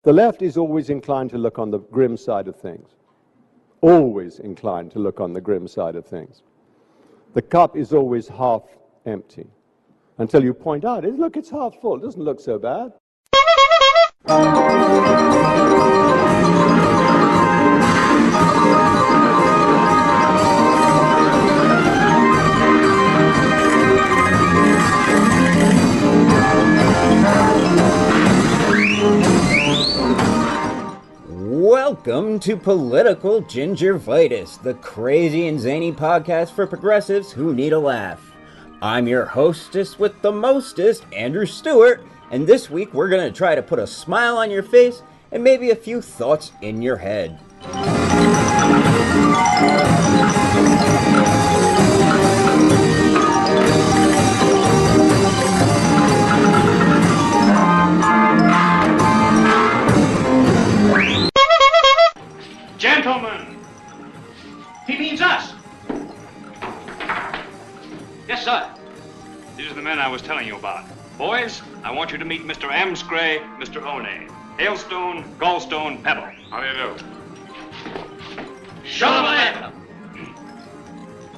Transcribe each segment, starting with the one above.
The left is always inclined to look on the grim side of things. Always inclined to look on the grim side of things. The cup is always half empty. Until you point out, look, it's half full. It doesn't look so bad. Welcome to Political Gingervitis, the crazy and zany podcast for progressives who need a laugh. I'm your hostess with the mostest, Andrew Stewart, and this week we're going to try to put a smile on your face and maybe a few thoughts in your head. Gentlemen, he means us. Yes, sir. These are the men I was telling you about. Boys, I want you to meet Mr. Amscray, Mr. One, Hailstone, Gallstone, Pebble. How do you do? Show them a lamp.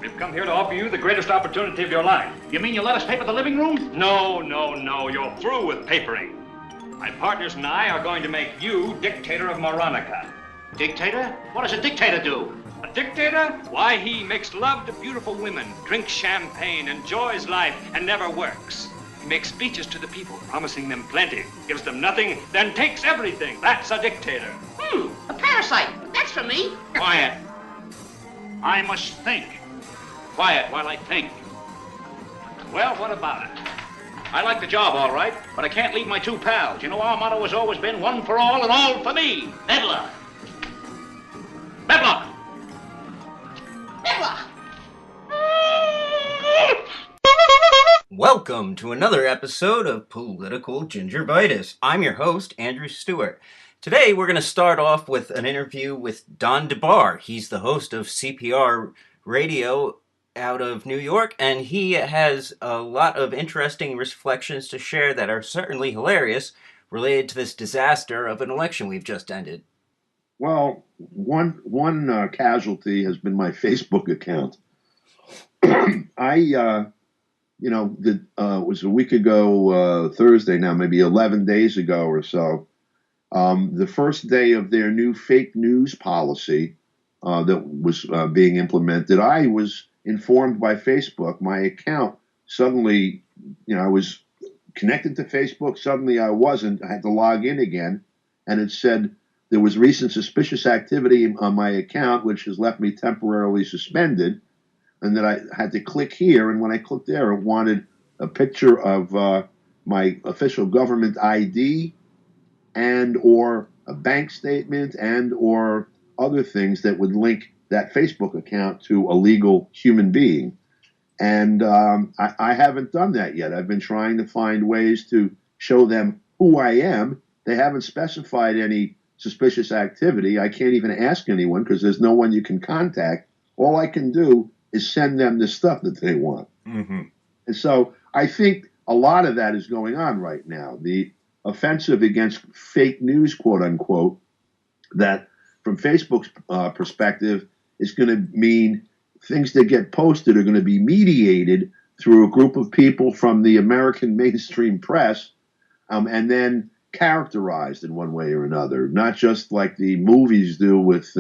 We've come here to offer you the greatest opportunity of your life. You mean you'll let us paper the living room? No. You're through with papering. My partners and I are going to make you dictator of Moronica. Dictator? What does a dictator do? A dictator? Why, he makes love to beautiful women, drinks champagne, enjoys life, and never works. He makes speeches to the people, promising them plenty, gives them nothing, then takes everything. That's a dictator. A parasite. That's for me. Quiet. I must think. Quiet while I think. Well, what about it? I like the job, all right, but I can't leave my two pals. You know, our motto has always been one for all and all for me. Medlock. Medlock! Medlock! Welcome to another episode of Political Gingervitis. I'm your host, Andrew Stewart. Today we're going to start off with an interview with DeBar. He's the host of CPR Radio out of New York, and he has a lot of interesting reflections to share that are certainly hilarious related to this disaster of an election we've just ended. Well, one casualty has been my Facebook account. It was a week ago, Thursday now, maybe 11 days ago or so, the first day of their new fake news policy that was being implemented. I was informed by Facebook, my account suddenly, I was connected to Facebook. Suddenly I wasn't. I had to log in again, and it said, there was recent suspicious activity on my account, which has left me temporarily suspended, and that I had to click here. And when I clicked there, it wanted a picture of my official government ID and or a bank statement and or other things that would link that Facebook account to a legal human being. And I haven't done that yet. I've been trying to find ways to show them who I am. They haven't specified any suspicious activity. I can't even ask anyone because there's no one you can contact. All I can do is send them the stuff that they want. Mm-hmm. And so I think a lot of that is going on right now. The offensive against fake news, quote unquote, that from Facebook's perspective is going to mean things that get posted are going to be mediated through a group of people from the American mainstream press, and then characterized in one way or another, not just like the movies do with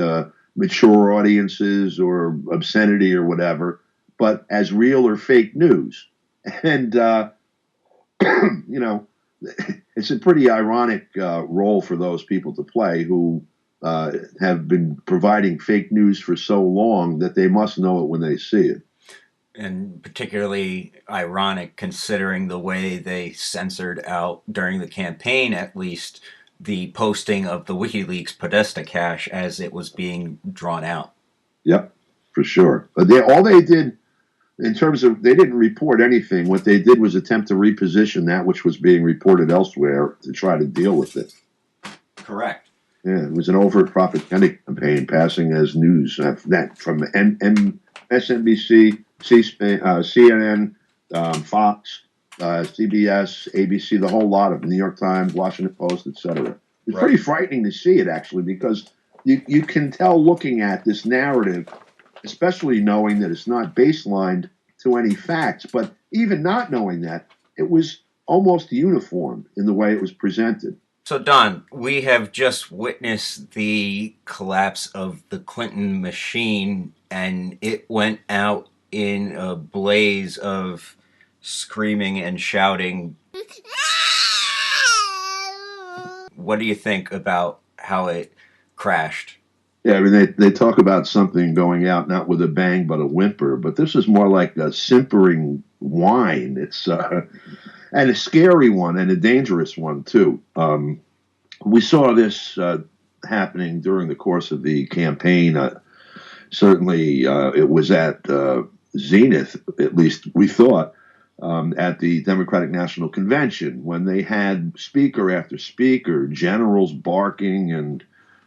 mature audiences or obscenity or whatever, but as real or fake news. And, it's a pretty ironic role for those people to play who have been providing fake news for so long that they must know it when they see it. And particularly ironic considering the way they censored out during the campaign, at least, the posting of the WikiLeaks Podesta cache as it was being drawn out. Yep, for sure. But all they did, in terms of, they didn't report anything. What they did was attempt to reposition that which was being reported elsewhere to try to deal with it. Correct. Yeah, it was an overt propaganda campaign passing as news that from MSNBC, CNN, Fox, CBS, ABC, the whole lot of New York Times, Washington Post, etc. It's Right. pretty frightening to see it, actually, because you can tell looking at this narrative, especially knowing that it's not baselined to any facts, but even not knowing that, it was almost uniform in the way it was presented. So, Don, we have just witnessed the collapse of the Clinton machine, and it went out in a blaze of screaming and shouting. What do you think about how it crashed? Yeah, I mean, they talk about something going out not with a bang but a whimper, but this is more like a simpering whine. It's and a scary one and a dangerous one too. We saw this happening during the course of the campaign. Certainly, it was at zenith, at least we thought, at the Democratic National Convention when they had speaker after speaker, generals barking and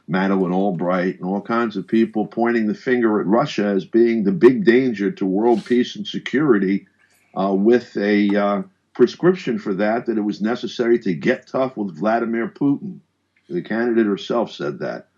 Madeleine Albright and all kinds of people pointing the finger at Russia as being the big danger to world peace and security, with a prescription for that it was necessary to get tough with Vladimir Putin. The candidate herself said that.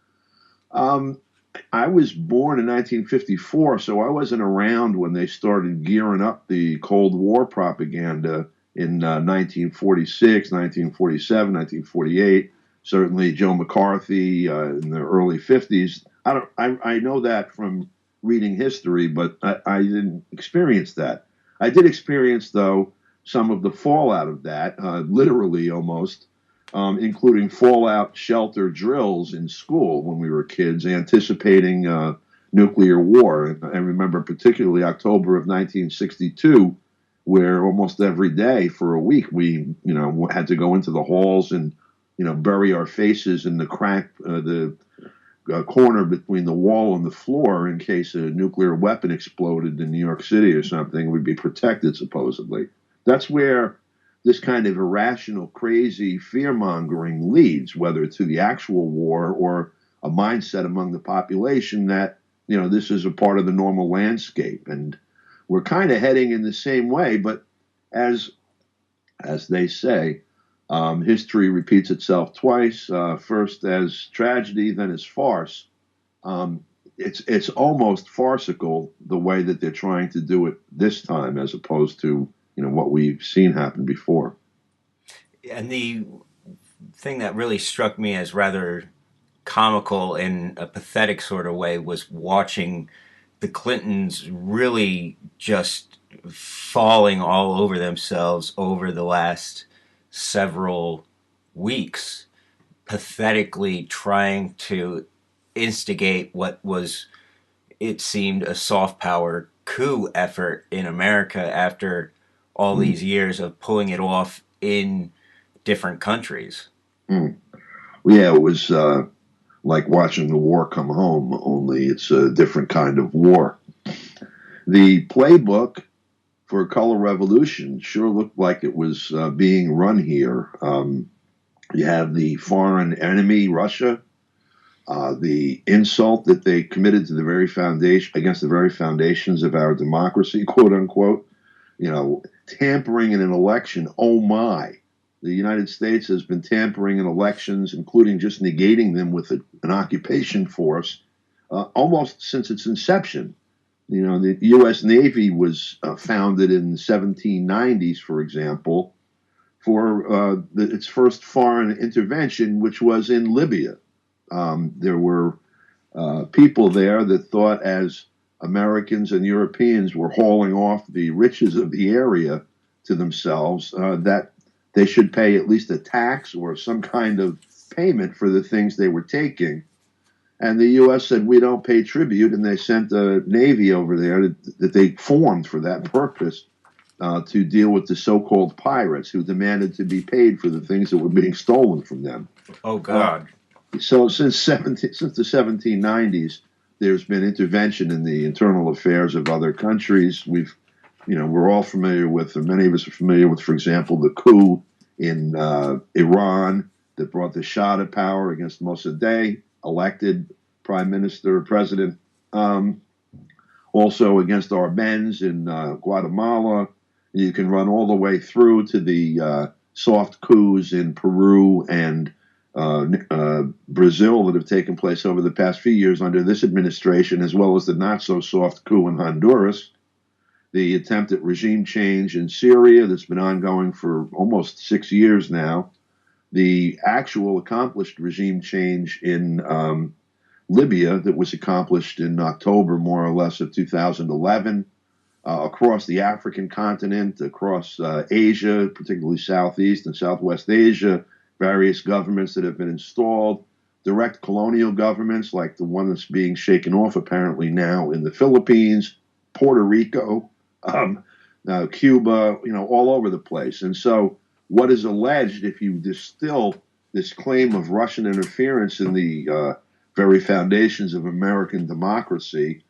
I was born in 1954, so I wasn't around when they started gearing up the Cold War propaganda in 1946, 1947, 1948. Certainly, Joe McCarthy in the early 50s. I know that from reading history, but I didn't experience that. I did experience, though, some of the fallout of that, literally almost. Including fallout shelter drills in school when we were kids, anticipating nuclear war. And I remember particularly October of 1962, where almost every day for a week we, had to go into the halls and, bury our faces in the crack, the corner between the wall and the floor in case a nuclear weapon exploded in New York City or something. We'd be protected, supposedly. That's where this kind of irrational, crazy fear-mongering leads, whether to the actual war or a mindset among the population that, this is a part of the normal landscape. And we're kind of heading in the same way, but as they say, history repeats itself twice, first as tragedy, then as farce. It's almost farcical the way that they're trying to do it this time, as opposed to what we've seen happen before. And the thing that really struck me as rather comical in a pathetic sort of way was watching the Clintons really just falling all over themselves over the last several weeks, pathetically trying to instigate what was, it seemed, a soft power coup effort in America after all these years of pulling it off in different countries. Well, yeah, it was like watching the war come home, only it's a different kind of war. The playbook for a color revolution sure looked like it was being run here. You have the foreign enemy, Russia, the insult that they committed to the very foundation, against the very foundations of our democracy, quote unquote. Tampering in an election, oh my. The United States has been tampering in elections, including just negating them with an occupation force, almost since its inception. The U.S. Navy was founded in the 1790s, for example, for its first foreign intervention, which was in Libya. There were people there that thought, as Americans and Europeans were hauling off the riches of the area to themselves, that they should pay at least a tax or some kind of payment for the things they were taking. And the U.S. said, we don't pay tribute, and they sent a Navy over there that they formed for that purpose to deal with the so-called pirates who demanded to be paid for the things that were being stolen from them. Oh, God. So since the 1790s, there's been intervention in the internal affairs of other countries. We're all familiar with, or many of us are familiar with, for example, the coup in Iran that brought the Shah to power against Mossadegh, elected prime minister or president. Also against Arbenz in Guatemala. You can run all the way through to the soft coups in Peru and Brazil that have taken place over the past few years under this administration, as well as the not-so-soft coup in Honduras, the attempt at regime change in Syria that's been ongoing for almost 6 years now, the actual accomplished regime change in Libya that was accomplished in October, more or less, of 2011, across the African continent, across Asia, particularly Southeast and Southwest Asia, various governments that have been installed, direct colonial governments like the one that's being shaken off apparently now in the Philippines, Puerto Rico, Cuba, all over the place. And so what is alleged, if you distill this claim of Russian interference in the very foundations of American democracy,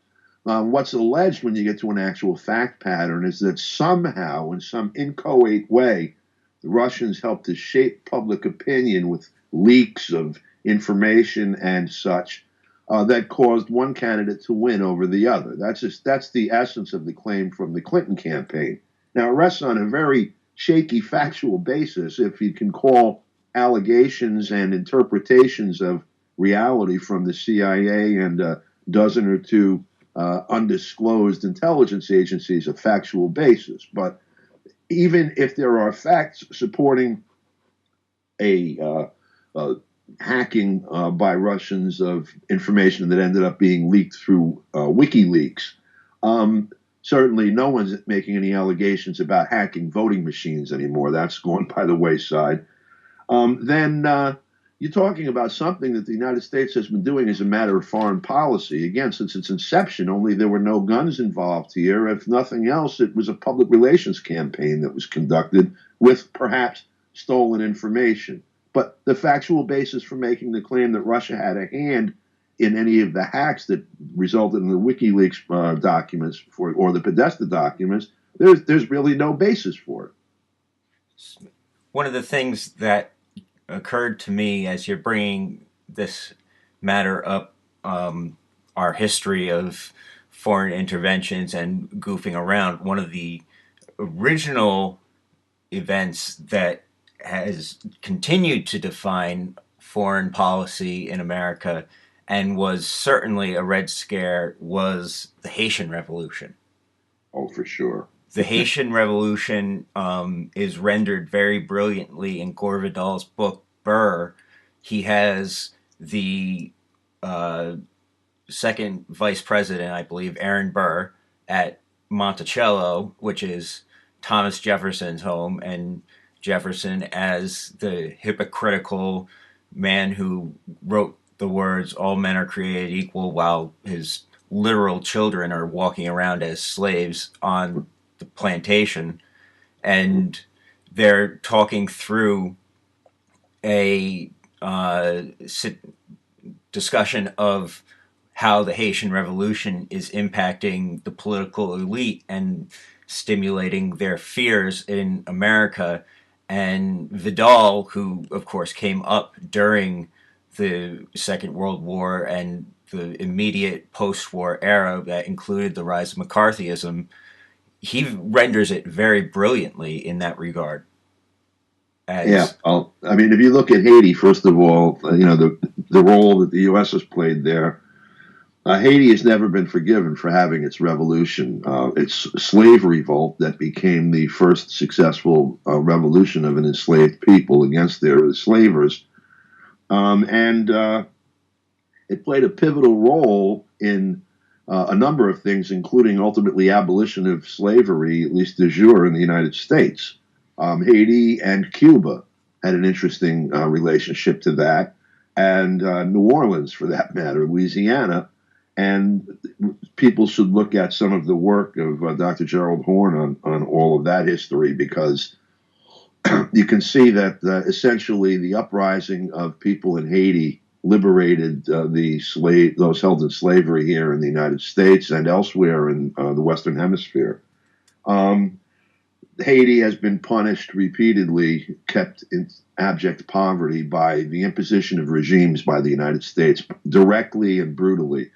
what's alleged when you get to an actual fact pattern is that somehow, in some inchoate way, the Russians helped to shape public opinion with leaks of information and such that caused one candidate to win over the other. That's the essence of the claim from the Clinton campaign. Now, it rests on a very shaky factual basis, if you can call allegations and interpretations of reality from the CIA and a dozen or two undisclosed intelligence agencies a factual basis. But even if there are facts supporting a hacking by Russians of information that ended up being leaked through WikiLeaks, certainly no one's making any allegations about hacking voting machines anymore. That's gone by the wayside. Then you're talking about something that the United States has been doing as a matter of foreign policy. Again, since its inception, only there were no guns involved here. If nothing else, it was a public relations campaign that was conducted with perhaps stolen information. But the factual basis for making the claim that Russia had a hand in any of the hacks that resulted in the WikiLeaks documents or the Podesta documents, there's really no basis for it. One of the things that occurred to me as you're bringing this matter up, our history of foreign interventions and goofing around, one of the original events that has continued to define foreign policy in America and was certainly a Red Scare was the Haitian Revolution. Oh, for sure. The Haitian Revolution is rendered very brilliantly in Gore Vidal's book, Burr. He has the second vice president, I believe, Aaron Burr, at Monticello, which is Thomas Jefferson's home, and Jefferson as the hypocritical man who wrote the words, "All men are created equal," while his literal children are walking around as slaves on the plantation. And they're talking through a discussion of how the Haitian Revolution is impacting the political elite and stimulating their fears in America. And Vidal, who of course came up during the Second World War and the immediate post-war era that included the rise of McCarthyism, he renders it very brilliantly in that regard. Yeah, I mean, if you look at Haiti, first of all, the role that the U.S. has played there, Haiti has never been forgiven for having its revolution, its slave revolt that became the first successful revolution of an enslaved people against their slavers. And it played a pivotal role in a number of things, including ultimately abolition of slavery, at least de jure, in the United States. Haiti and Cuba had an interesting relationship to that, and New Orleans, for that matter, Louisiana. And people should look at some of the work of Dr. Gerald Horne on all of that history, because you can see that essentially the uprising of people in Haiti liberated those held in slavery here in the United States and elsewhere in the Western Hemisphere. Haiti has been punished repeatedly, kept in abject poverty by the imposition of regimes by the United States, directly and brutally.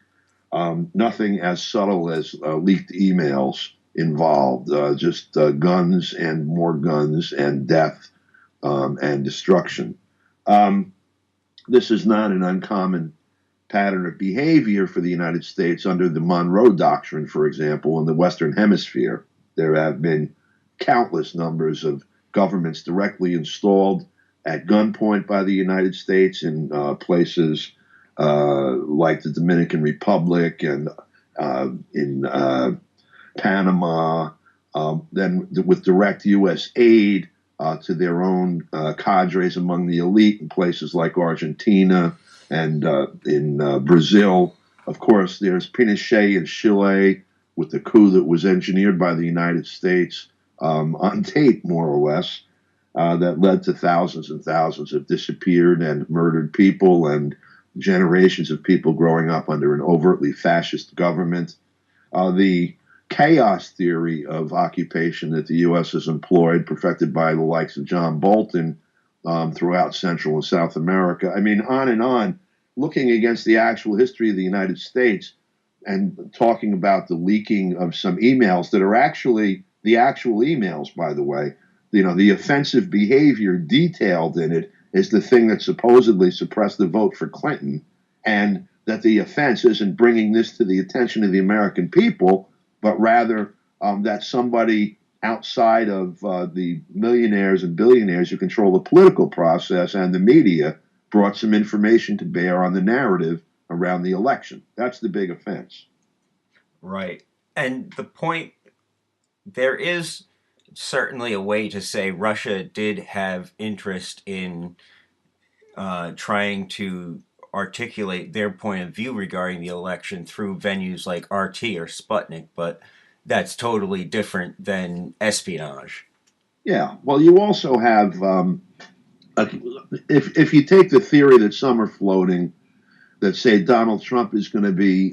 Nothing as subtle as leaked emails involved, just guns and more guns and death and destruction. This is not an uncommon pattern of behavior for the United States under the Monroe Doctrine, for example, in the Western Hemisphere. There have been countless numbers of governments directly installed at gunpoint by the United States in places like the Dominican Republic and in Panama, then with direct U.S. aid to their own cadres among the elite in places like Argentina and in Brazil. Of course, there's Pinochet in Chile with the coup that was engineered by the United States on tape, more or less, that led to thousands and thousands of disappeared and murdered people and generations of people growing up under an overtly fascist government. The chaos theory of occupation that the U.S. has employed, perfected by the likes of John Bolton throughout Central and South America. I mean, on and on, looking against the actual history of the United States and talking about the leaking of some emails that are actually the actual emails, by the way. You know, the offensive behavior detailed in it is the thing that supposedly suppressed the vote for Clinton, and that the offense isn't bringing this to the attention of the American people, but rather that somebody outside of the millionaires and billionaires who control the political process and the media brought some information to bear on the narrative around the election. That's the big offense. Right. And the point, there is certainly a way to say Russia did have interest in trying to articulate their point of view regarding the election through venues like RT or Sputnik, but that's totally different than espionage. Yeah. Well, you also have, if you take the theory that some are floating, that say Donald Trump is going to be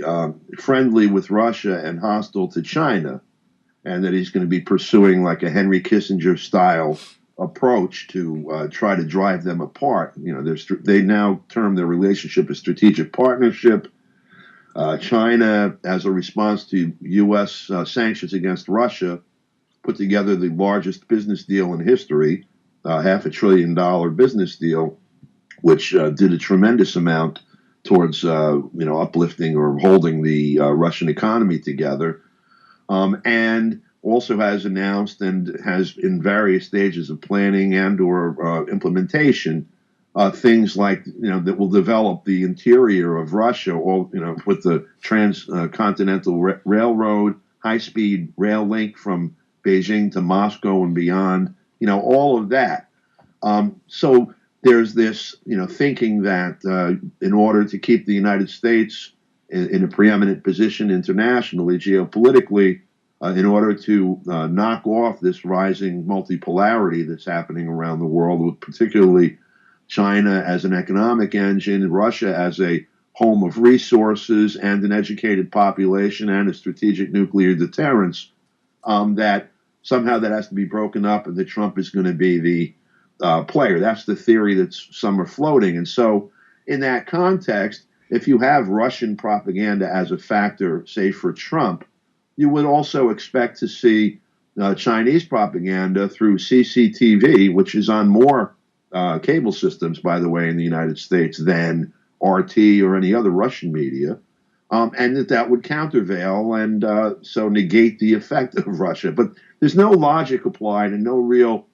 friendly with Russia and hostile to China, and that he's going to be pursuing like a Henry Kissinger style approach to try to drive them apart. You know, they now term their relationship as strategic partnership. China, as a response to U.S. Sanctions against Russia, put together the largest business deal in history, $500 billion business deal, which did a tremendous amount towards uplifting or holding the Russian economy together, and also has announced and has in various stages of planning and or implementation things like that will develop the interior of Russia, all with the transcontinental railroad, high-speed rail link from Beijing to Moscow and beyond. All of that. So there's this, thinking that in order to keep the United States in a preeminent position internationally, geopolitically, in order to knock off this rising multipolarity that's happening around the world, with particularly China as an economic engine, Russia as a home of resources and an educated population and a strategic nuclear deterrence, that somehow that has to be broken up and that Trump is going to be the player. That's the theory that some are floating. And so in that context, if you have Russian propaganda as a factor, say, for Trump, you would also expect to see Chinese propaganda through CCTV, which is on more cable systems, by the way, in the United States than RT or any other Russian media, and that would countervail and so negate the effect of Russia. But there's no logic applied and no real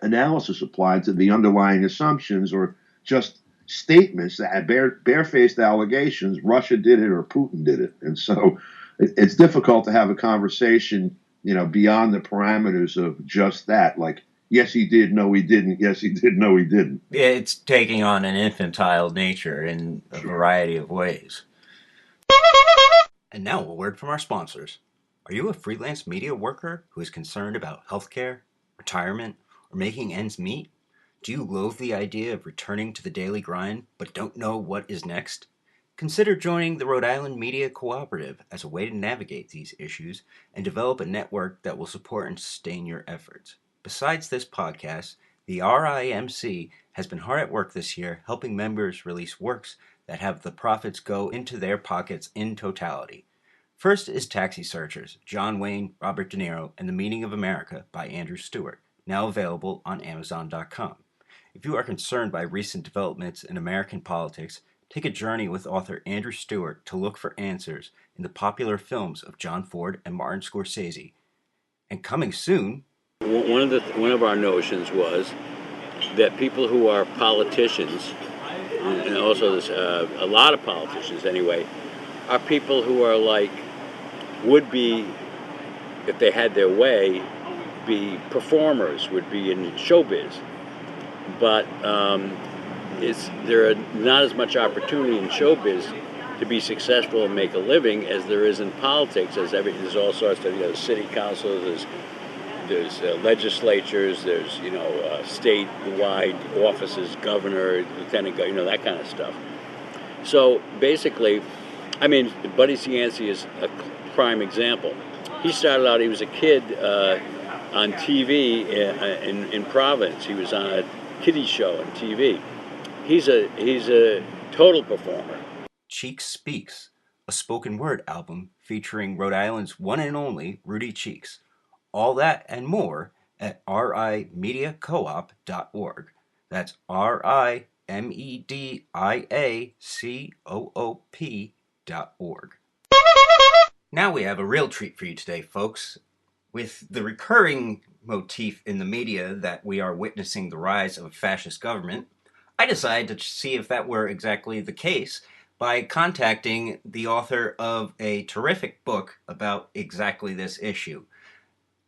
analysis applied to the underlying assumptions or just statements that barefaced allegations, Russia did it or Putin did it. And so it's difficult to have a conversation, beyond the parameters of just that. Like, yes, he did, no, he didn't. Yes, he did, no, he didn't. It's taking on an infantile nature in a variety of ways. And now a word from our sponsors. Are you a freelance media worker who is concerned about healthcare, retirement, or making ends meet? Do you loathe the idea of returning to the daily grind but don't know what is next? Consider joining the Rhode Island Media Cooperative as a way to navigate these issues and develop a network that will support and sustain your efforts. Besides this podcast, the RIMC has been hard at work this year helping members release works that have the profits go into their pockets in totality. First is Taxi Searchers, John Wayne, Robert De Niro, and the Meaning of America by Andrew Stewart, now available on Amazon.com. If you are concerned by recent developments in American politics, take a journey with author Andrew Stewart to look for answers in the popular films of John Ford and Martin Scorsese. And coming soon, one of our notions was that people who are politicians, and also there's a lot of politicians anyway, are people who are like, would be, if they had their way, be performers, would be in showbiz. But there are not as much opportunity in showbiz to be successful and make a living as there is in politics. There's all sorts of city councils, there's legislatures, there's statewide offices, governor, lieutenant governor, that kind of stuff. So basically, Buddy Cianci is a prime example. He started out, he was a kid on TV in Providence. He was on a kiddie show on TV. He's a total performer. Cheeks Speaks, a spoken word album featuring Rhode Island's one and only Rudy Cheeks. All that and more at rimediacoop.org. That's rimediacoop.org. Now we have a real treat for you today, folks. With the recurring motif in the media that we are witnessing the rise of a fascist government, I decided to see if that were exactly the case by contacting the author of a terrific book about exactly this issue.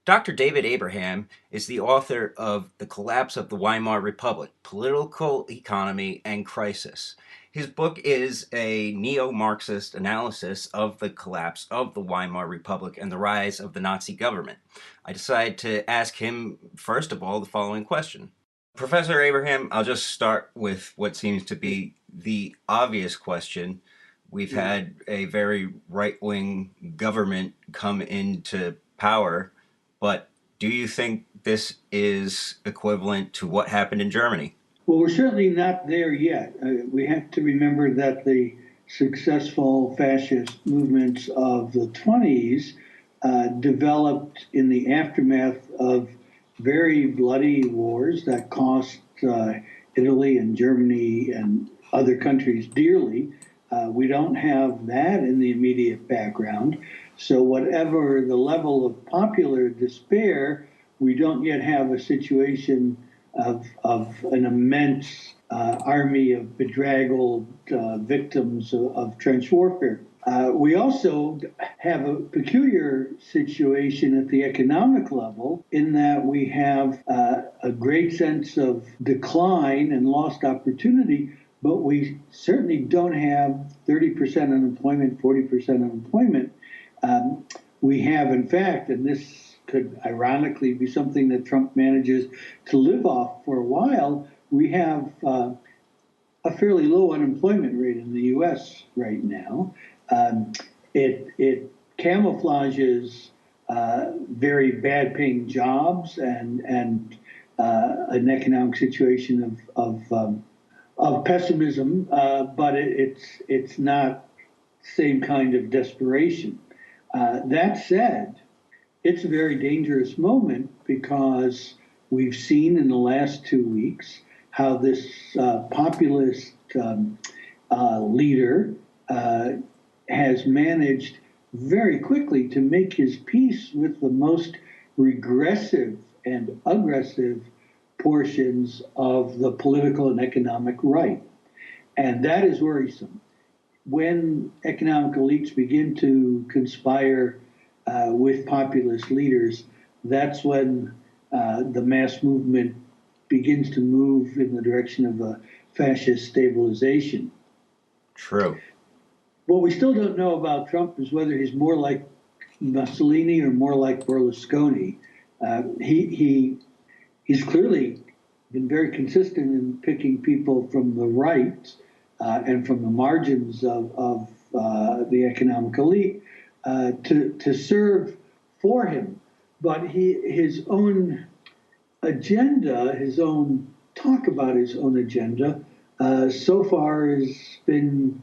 Dr. David Abraham is the author of The Collapse of the Weimar Republic, Political Economy and Crisis. His book is a neo-Marxist analysis of the collapse of the Weimar Republic and the rise of the Nazi government. I decided to ask him, first of all, the following question. Professor Abraham, I'll just start with what seems to be the obvious question. We've had a very right-wing government come into power, but do you think this is equivalent to what happened in Germany? Well, we're certainly not there yet. We have to remember that the successful fascist movements of the 20s developed in the aftermath of very bloody wars that cost Italy and Germany and other countries dearly. We don't have that in the immediate background. So whatever the level of popular despair, we don't yet have a situation of an immense army of bedraggled victims of trench warfare. We also have a peculiar situation at the economic level in that we have a great sense of decline and lost opportunity, but we certainly don't have 30% unemployment, 40% unemployment. We have, in fact, and this could ironically be something that Trump manages to live off for a while, we have a fairly low unemployment rate in the U.S. right now. It camouflages very bad paying jobs and an economic situation of pessimism, but it's not the same kind of desperation. That said, it's a very dangerous moment because we've seen in the last 2 weeks how this populist leader has managed very quickly to make his peace with the most regressive and aggressive portions of the political and economic right. And that is worrisome. When economic elites begin to conspire with populist leaders, that's when the mass movement begins to move in the direction of a fascist stabilization. True. What we still don't know about Trump is whether he's more like Mussolini or more like Berlusconi. He's clearly been very consistent in picking people from the right and from the margins of the economic elite to serve for him. But his own agenda, his own talk about his own agenda, so far has been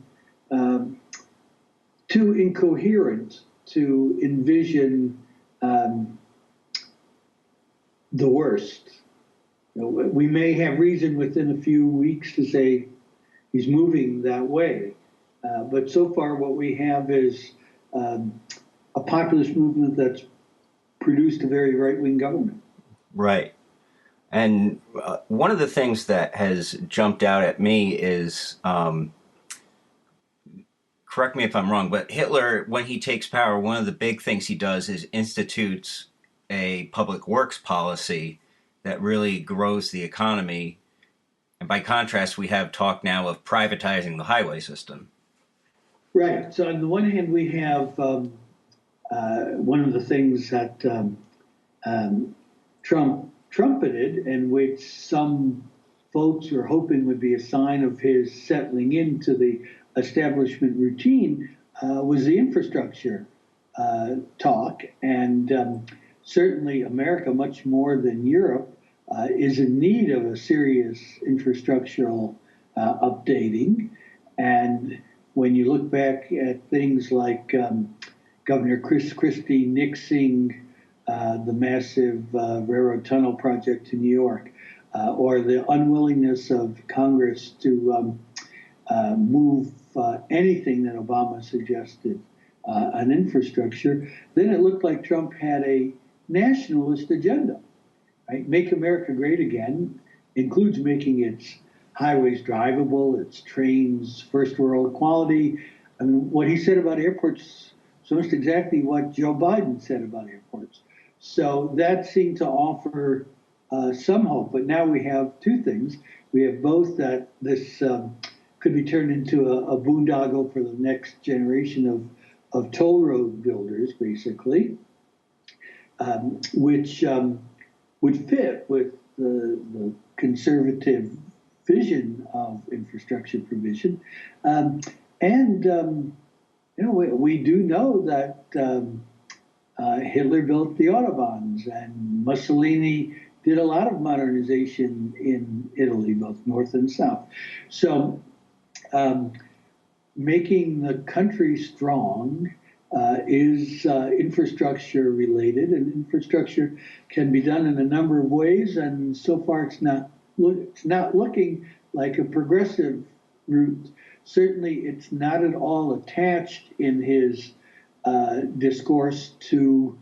too incoherent to envision the worst. we may have reason within a few weeks to say he's moving that way. But so far, what we have is a populist movement that's produced a very right-wing government. Right. And one of the things that has jumped out at me is, correct me if I'm wrong, but Hitler, when he takes power, one of the big things he does is institutes a public works policy that really grows the economy. And by contrast, we have talk now of privatizing the highway system. Right. So on the one hand, we have one of the things that Trump trumpeted, and which some folks were hoping would be a sign of his settling into the establishment routine, was the infrastructure talk. And certainly America, much more than Europe, is in need of a serious infrastructural updating. And when you look back at things like Governor Chris Christie nixing the massive railroad tunnel project to New York, or the unwillingness of Congress to move anything that Obama suggested on infrastructure, then it looked like Trump had a nationalist agenda. Right? Make America Great Again includes making its highways drivable, its trains first world quality. I mean, what he said about airports is almost exactly what Joe Biden said about airports. So that seemed to offer some hope. But now we have two things. We have both that this could be turned into a boondoggle for the next generation of toll road builders, basically, which would fit with the conservative vision of infrastructure provision. We do know that Hitler built the Autobahns, and Mussolini did a lot of modernization in Italy, both north and south. So making the country strong is infrastructure related, and infrastructure can be done in a number of ways. And so far, it's not looking like a progressive route. Certainly, it's not at all attached in his discourse to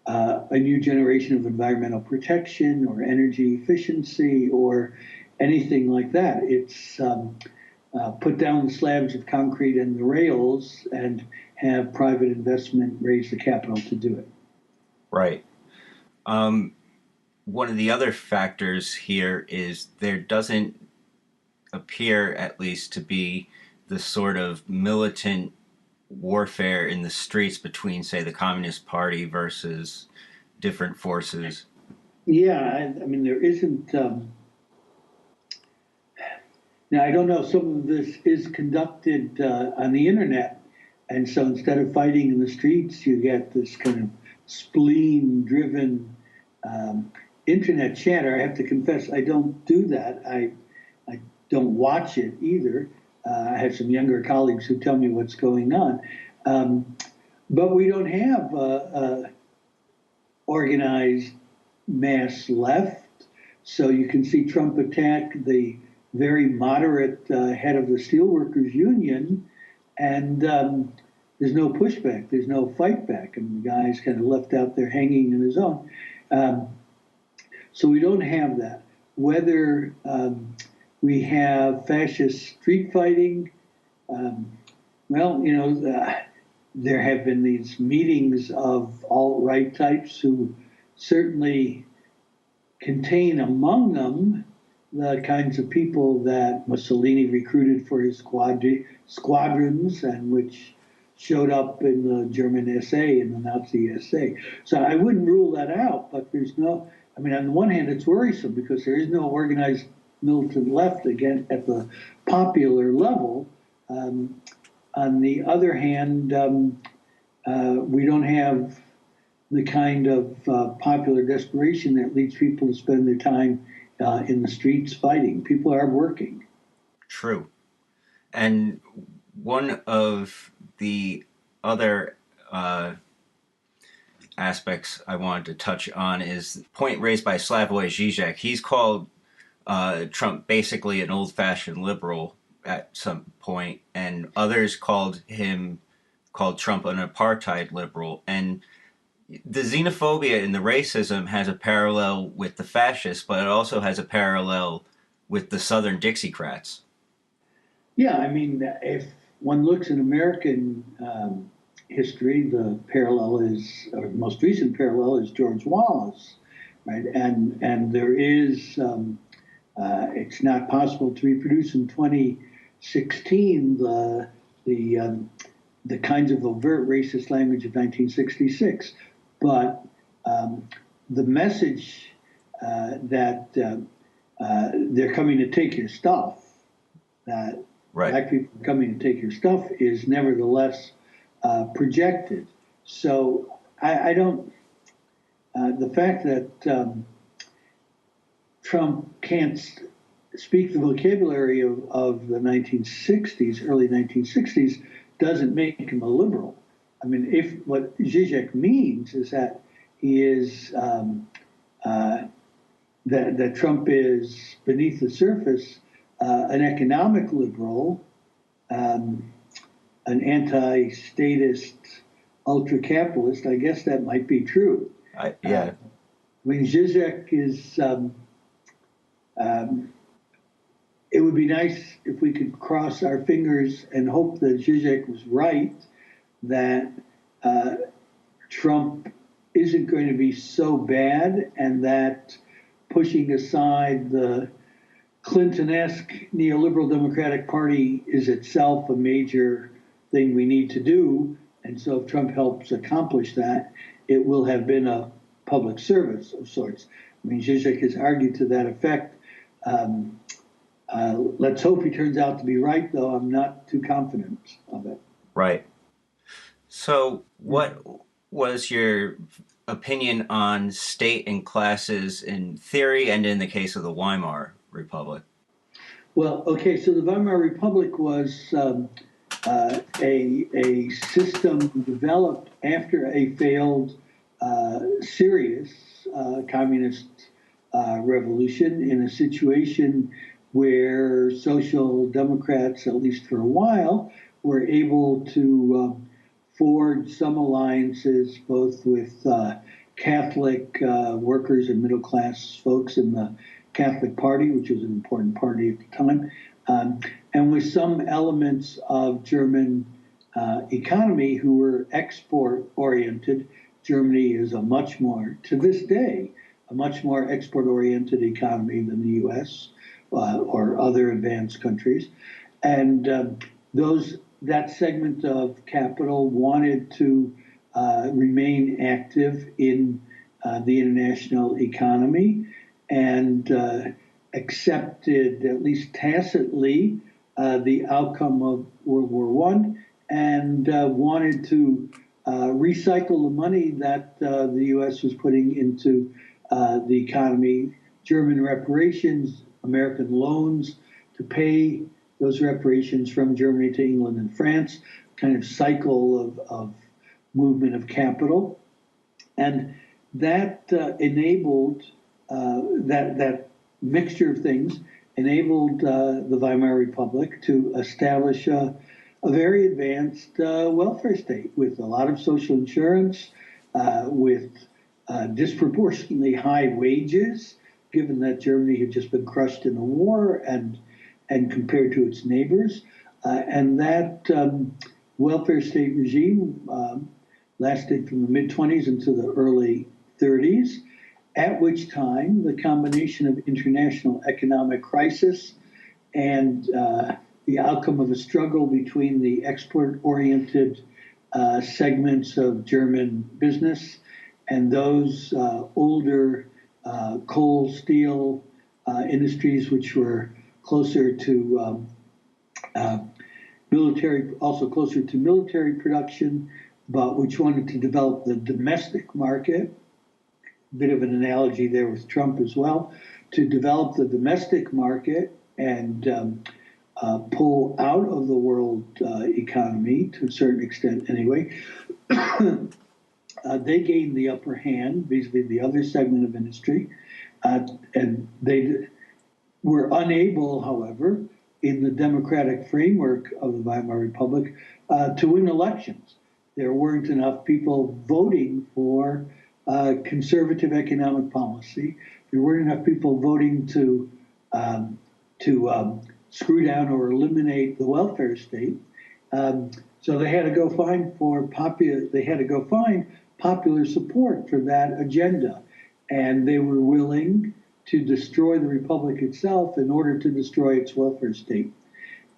a new generation of environmental protection or energy efficiency or anything like that. It's put down the slabs of concrete and the rails and have private investment raise the capital to do it. Right. One of the other factors here is there doesn't appear, at least, to be the sort of militant warfare in the streets between, say, the Communist Party versus different forces. Yeah, I mean, there isn't. Now, I don't know, some of this is conducted on the internet. And so instead of fighting in the streets, you get this kind of spleen-driven internet chatter. I have to confess, I don't do that. I don't watch it either. I have some younger colleagues who tell me what's going on. But we don't have organized mass left. So you can see Trump attack the very moderate head of the Steelworkers Union, and there's no pushback, there's no fight back. I mean, the guy's kind of left out there hanging in his own. So we don't have that. Whether we have fascist street fighting, there have been these meetings of alt-right types who certainly contain among them the kinds of people that Mussolini recruited for his squadrons and which showed up in the German SA and the Nazi SA. So I wouldn't rule that out, but there's no, I mean, on the one hand, it's worrisome because there is no organized militant left, again, at the popular level. On the other hand, we don't have the kind of popular desperation that leads people to spend their time in the streets fighting. People are working. True. And one of the other aspects I wanted to touch on is the point raised by Slavoj Žižek. He's called Trump basically an old-fashioned liberal at some point, and others called Trump an apartheid liberal. And the xenophobia and the racism has a parallel with the fascists, but it also has a parallel with the Southern Dixiecrats. Yeah, I mean, if one looks in American history, the parallel is, or the most recent parallel is George Wallace, right? And there is, it's not possible to reproduce in 2016 the kinds of overt racist language of 1966, but the message that they're coming to take your stuff, that black people are coming to take your stuff, is nevertheless projected. So I don't, the fact that Trump can't speak the vocabulary of the 1960s, early 1960s, doesn't make him a liberal. I mean, if what Zizek means is that he is, that Trump is beneath the surface an economic liberal, an anti-statist, ultra-capitalist, I guess that might be true. I mean, Zizek is, it would be nice if we could cross our fingers and hope that Zizek was right, that Trump isn't going to be so bad, and that pushing aside the Clinton-esque neoliberal Democratic Party is itself a major thing we need to do. And so if Trump helps accomplish that, it will have been a public service of sorts. I mean, Zizek has argued to that effect. Let's hope he turns out to be right, though I'm not too confident of it. Right. So what was your opinion on state and classes in theory and in the case of the Weimar Republic? Well, okay, so the Weimar Republic was a system developed after a failed serious communist revolution in a situation where social democrats, at least for a while, were able to forge some alliances both with Catholic workers and middle class folks in the Catholic Party, which was an important party at the time, and with some elements of German economy who were export oriented. Germany is to this day, a much more export oriented economy than the US or other advanced countries. And that segment of capital wanted to remain active in the international economy and accepted, at least tacitly, the outcome of World War I and wanted to recycle the money that the U.S. was putting into the economy, German reparations, American loans to pay those reparations from Germany to England and France, kind of cycle of movement of capital. And that enabled, that mixture of things enabled the Weimar Republic to establish a very advanced welfare state with a lot of social insurance, with disproportionately high wages, given that Germany had just been crushed in the war and compared to its neighbors. And that welfare state regime lasted from the mid-20s into the early 30s, at which time the combination of international economic crisis and the outcome of a struggle between the export-oriented segments of German business and those older coal, steel industries, which were closer to military, also closer to military production, but which wanted to develop the domestic market. A bit of an analogy there with Trump as well, to develop the domestic market and pull out of the world economy to a certain extent anyway. they gained the upper hand vis-a-vis the other segment of industry, and they were unable, however, in the democratic framework of the Weimar Republic, to win elections. There weren't enough people voting for conservative economic policy. There weren't enough people voting to screw down or eliminate the welfare state. So they had to go find popular support for that agenda, and they were willing to destroy the republic itself in order to destroy its welfare state.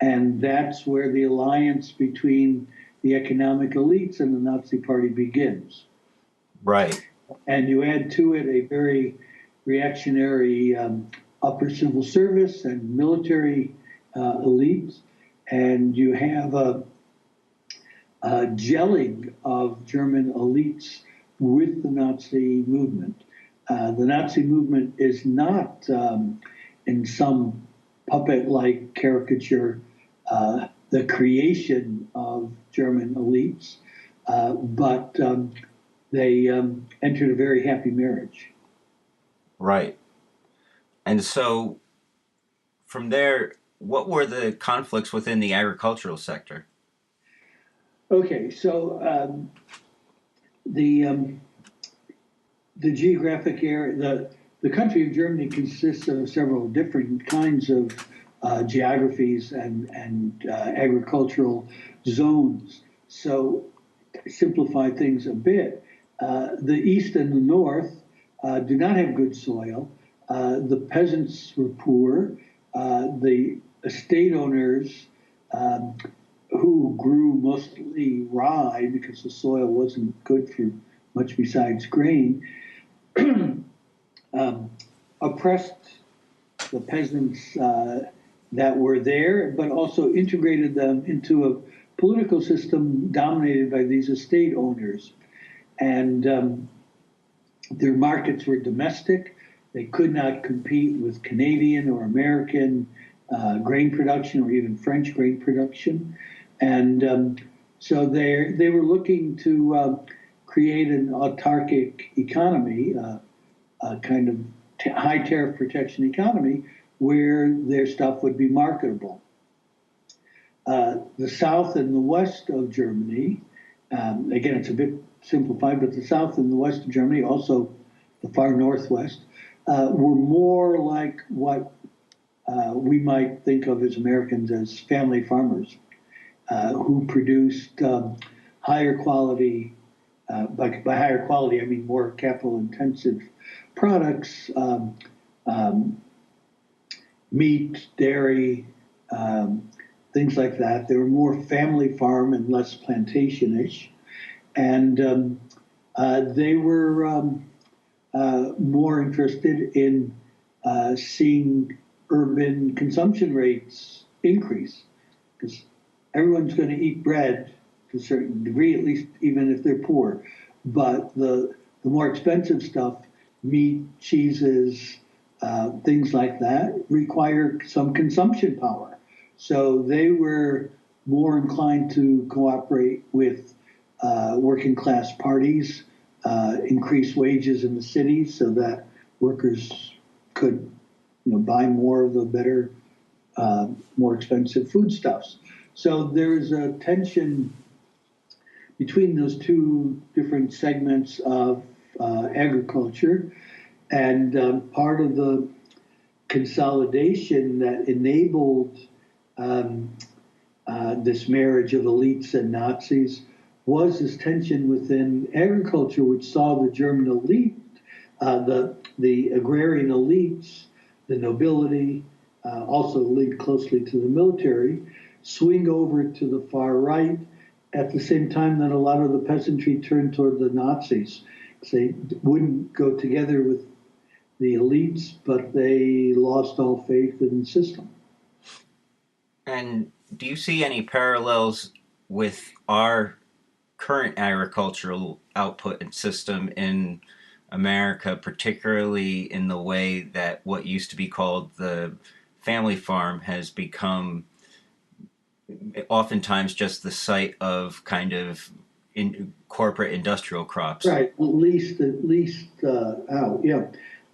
And that's where the alliance between the economic elites and the Nazi Party begins. Right. And you add to it a very reactionary upper civil service and military elites, and you have a gelling of German elites with the Nazi movement. The Nazi movement is not, in some puppet-like caricature, the creation of German elites, but they entered a very happy marriage. Right. And so from there, what were the conflicts within the agricultural sector? Okay, so the geographic area, the country of Germany consists of several different kinds of geographies and agricultural zones. So, to simplify things a bit, the east and the north do not have good soil. The peasants were poor. The estate owners who grew mostly rye because the soil wasn't good for much besides grain, oppressed the peasants that were there, but also integrated them into a political system dominated by these estate owners. And their markets were domestic. They could not compete with Canadian or American grain production or even French grain production. And so they were looking to create an autarkic economy, a kind of high tariff protection economy where their stuff would be marketable. The south and the west of Germany, again, it's a bit simplified, but the south and the west of Germany, also the far northwest, were more like what we might think of as Americans as family farmers who produced higher quality, by higher quality, I mean more capital intensive products, meat, dairy, things like that. They were more family farm and less plantation-ish. And they were more interested in seeing urban consumption rates increase, because everyone's going to eat bread to a certain degree, at least even if they're poor. But the more expensive stuff, meat, cheeses, things like that, require some consumption power. So they were more inclined to cooperate with working class parties, increase wages in the cities so that workers could buy more of the better, more expensive foodstuffs. So there's a tension between those two different segments of agriculture, and part of the consolidation that enabled this marriage of elites and Nazis was this tension within agriculture, which saw the German elite, the agrarian elites, the nobility, also linked closely to the military, swing over to the far right at the same time that a lot of the peasantry turned toward the Nazis. They wouldn't go together with the elites, but they lost all faith in the system. And do you see any parallels with our current agricultural output and system in America, particularly in the way that what used to be called the family farm has become oftentimes just the site of kind of in corporate industrial crops. Right, least out, yeah.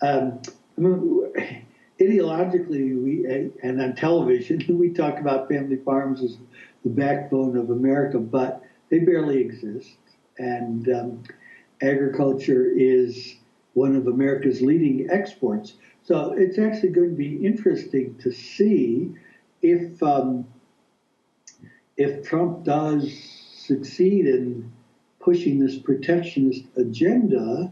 I mean, ideologically, and on television, we talk about family farms as the backbone of America, but they barely exist. And agriculture is one of America's leading exports. So it's actually going to be interesting to see if Trump does succeed in pushing this protectionist agenda,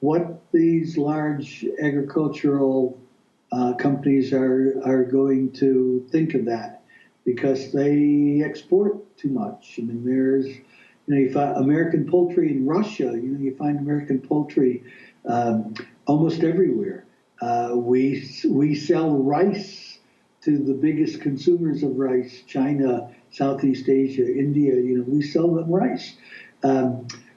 what these large agricultural companies are going to think of that, because they export too much. I mean, there's, you find American poultry in Russia. You find American poultry almost everywhere. We sell rice to the biggest consumers of rice: China, Southeast Asia, India. We sell them rice.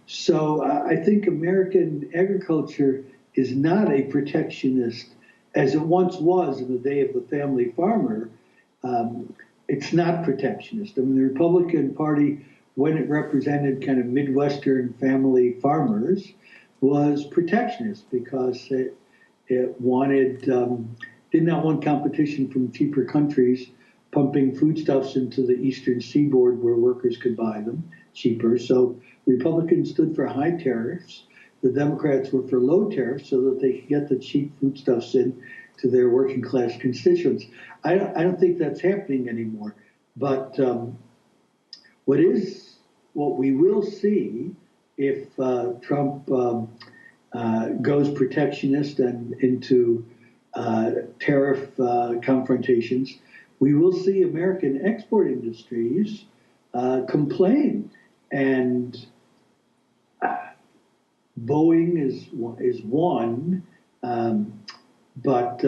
So I think American agriculture is not a protectionist as it once was in the day of the family farmer. It's not protectionist. I mean, the Republican Party, when it represented kind of Midwestern family farmers, was protectionist because it wanted, did not want competition from cheaper countries pumping foodstuffs into the eastern seaboard where workers could buy them cheaper. So Republicans stood for high tariffs. The Democrats were for low tariffs so that they could get the cheap foodstuffs in to their working class constituents. I don't think that's happening anymore. But what we will see if Trump goes protectionist and into tariff confrontations, we will see American export industries complain. And Boeing is one, but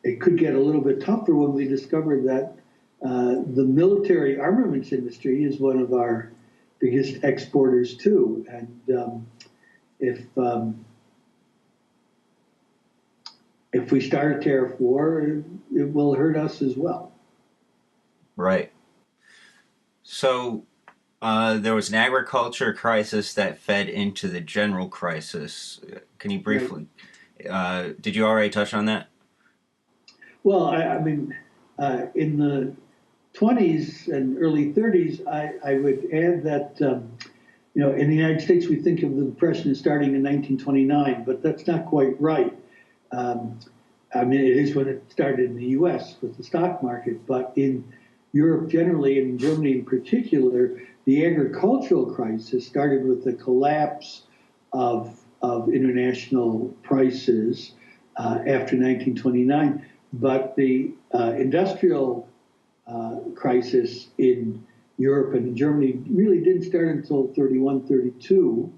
it could get a little bit tougher when we discover that the military armaments industry is one of our biggest exporters too. And if we start a tariff war, it will hurt us as well. Right. So there was an agriculture crisis that fed into the general crisis. Can you briefly, did you already touch on that? Well, I mean, in the 20s and early 30s, I would add that, in the United States, we think of the Depression starting in 1929, but that's not quite right. I mean, it is when it started in the U.S. with the stock market, but in Europe generally, and in Germany in particular, the agricultural crisis started with the collapse of international prices after 1929. But the industrial crisis in Europe and Germany really didn't start until 31, 32.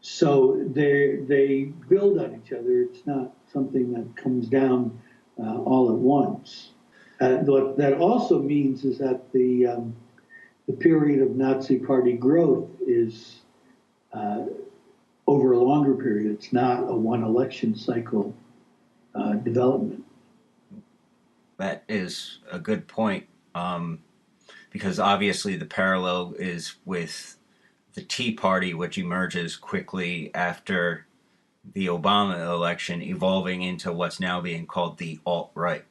So they build on each other. It's not something that comes down all at once. What that also means is that the period of Nazi Party growth is over a longer period. It's not a one election cycle development. That is a good point, because obviously the parallel is with the Tea Party, which emerges quickly after the Obama election, evolving into what's now being called the alt-right.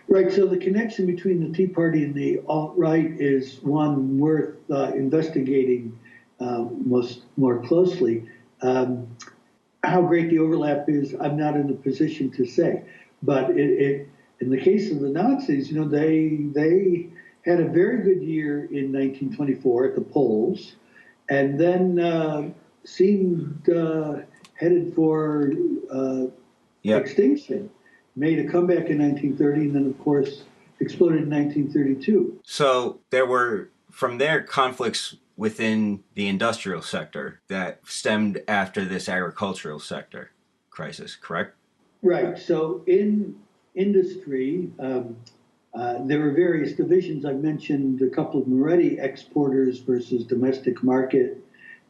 Right, so the connection between the Tea Party and the alt-right is one worth investigating more closely. How great the overlap is, I'm not in a position to say. But in the case of the Nazis, they had a very good year in 1924 at the polls, and then seemed headed for extinction. Made a comeback in 1930, and then, of course, exploded in 1932. So there were, from there, conflicts within the industrial sector that stemmed after this agricultural sector crisis, correct? Right. So in industry, there were various divisions. I mentioned a couple of them already: exporters versus domestic market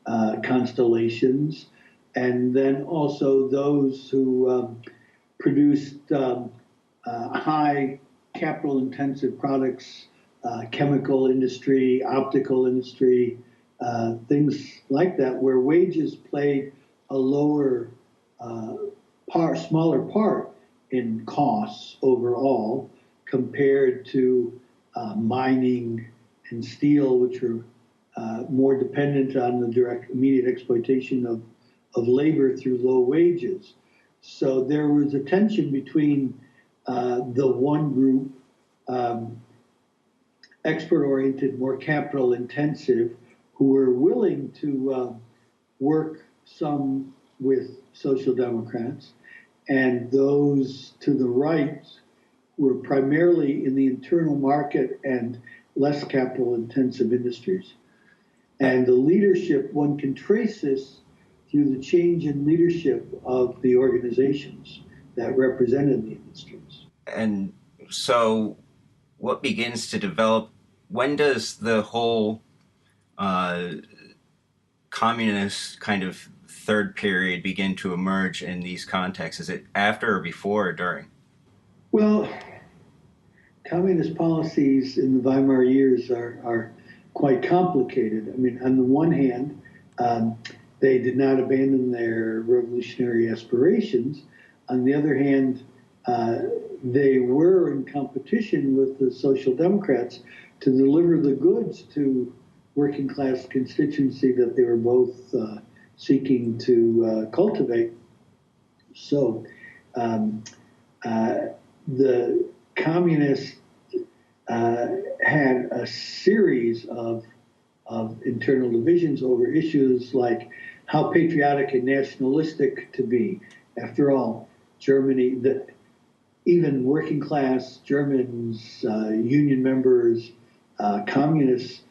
constellations, and then also those who produced high capital-intensive products chemical industry, optical industry, things like that, where wages played a lower smaller part in costs overall compared to mining and steel, which are more dependent on the direct immediate exploitation of labor through low wages. So there was a tension between the one group, export-oriented, more capital-intensive, who were willing to work some with Social Democrats, and those to the right were primarily in the internal market and less capital-intensive industries. And the leadership, one can trace this through the change in leadership of the organizations that represented the industries. And so what begins to develop, when does the whole communist kind of third period begin to emerge in these contexts? Is it after or before or during? Well, communist policies in the Weimar years are quite complicated. I mean, on the one hand, they did not abandon their revolutionary aspirations. On the other hand, they were in competition with the Social Democrats to deliver the goods to working class constituency that they were both seeking to cultivate. So the communists had a series of internal divisions over issues like how patriotic and nationalistic to be. After all, Germany, even working class Germans, union members, communists,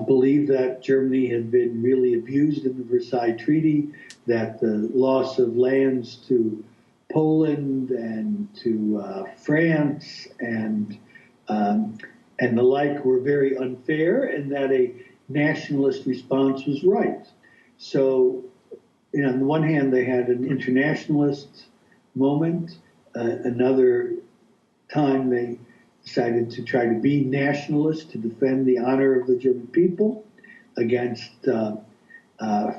believed that Germany had been really abused in the Versailles Treaty, that the loss of lands to Poland and to France and the like were very unfair, and that a nationalist response was right. So, on the one hand, they had an internationalist moment. Another time, they decided to try to be nationalist, to defend the honor of the German people against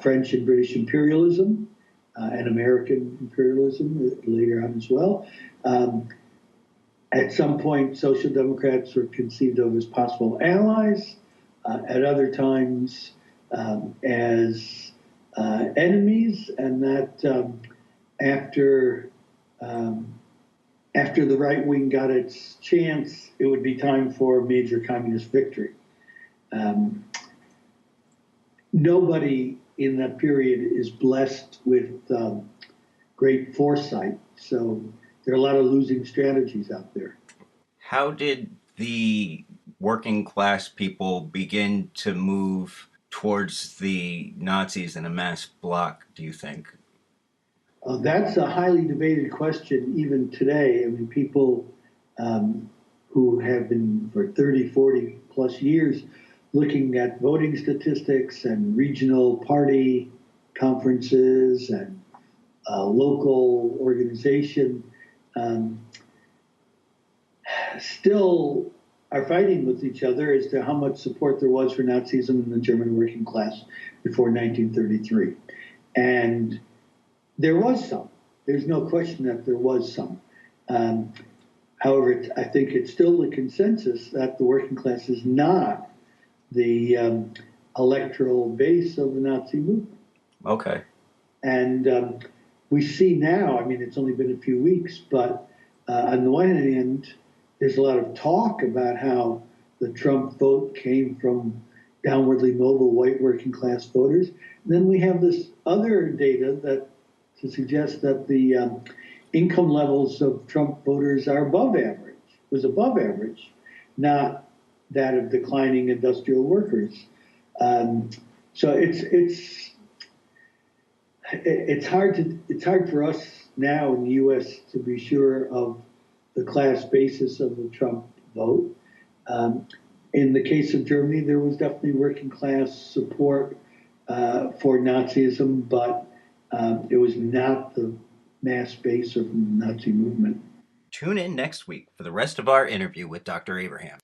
French and British imperialism and American imperialism later on as well. At some point, Social Democrats were conceived of as possible allies, at other times as enemies, and that after the right wing got its chance, it would be time for a major communist victory. Nobody in that period is blessed with great foresight, so there are a lot of losing strategies out there. How did the working class people begin to move towards the Nazis in a mass block, do you think? That's a highly debated question even today. I mean, people who have been for 30, 40 plus years looking at voting statistics and regional party conferences and local organization still are fighting with each other as to how much support there was for Nazism in the German working class before 1933. And there was some. There's no question that there was some. However, I think it's still the consensus that the working class is not the electoral base of the Nazi movement. Okay. And we see now, I mean, it's only been a few weeks, but on the one hand, there's a lot of talk about how the Trump vote came from downwardly mobile white working class voters. And then we have this other data that to suggest that the income levels of Trump voters are above average, not that of declining industrial workers. So it's hard for us now in the U.S. to be sure of the class basis of the Trump vote. In the case of Germany, there was definitely working class support for Nazism, but it was not the mass base of the Nazi movement. Tune in next week for the rest of our interview with Dr. Abraham.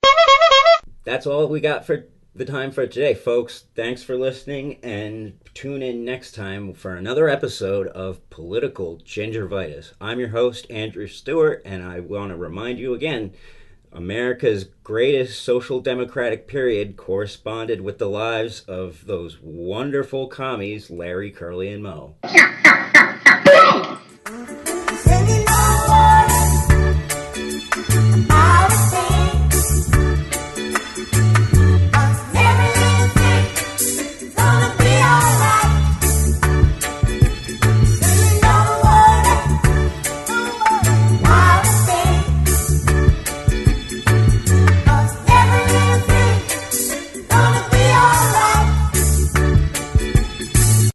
that's all we got for the time for today, folks. Thanks for listening, and tune in next time for another episode of Political Gingervitis. I'm your host, Andrew Stewart, and I want to remind you again, America's greatest social democratic period corresponded with the lives of those wonderful commies, Larry, Curly, and Moe. Yeah.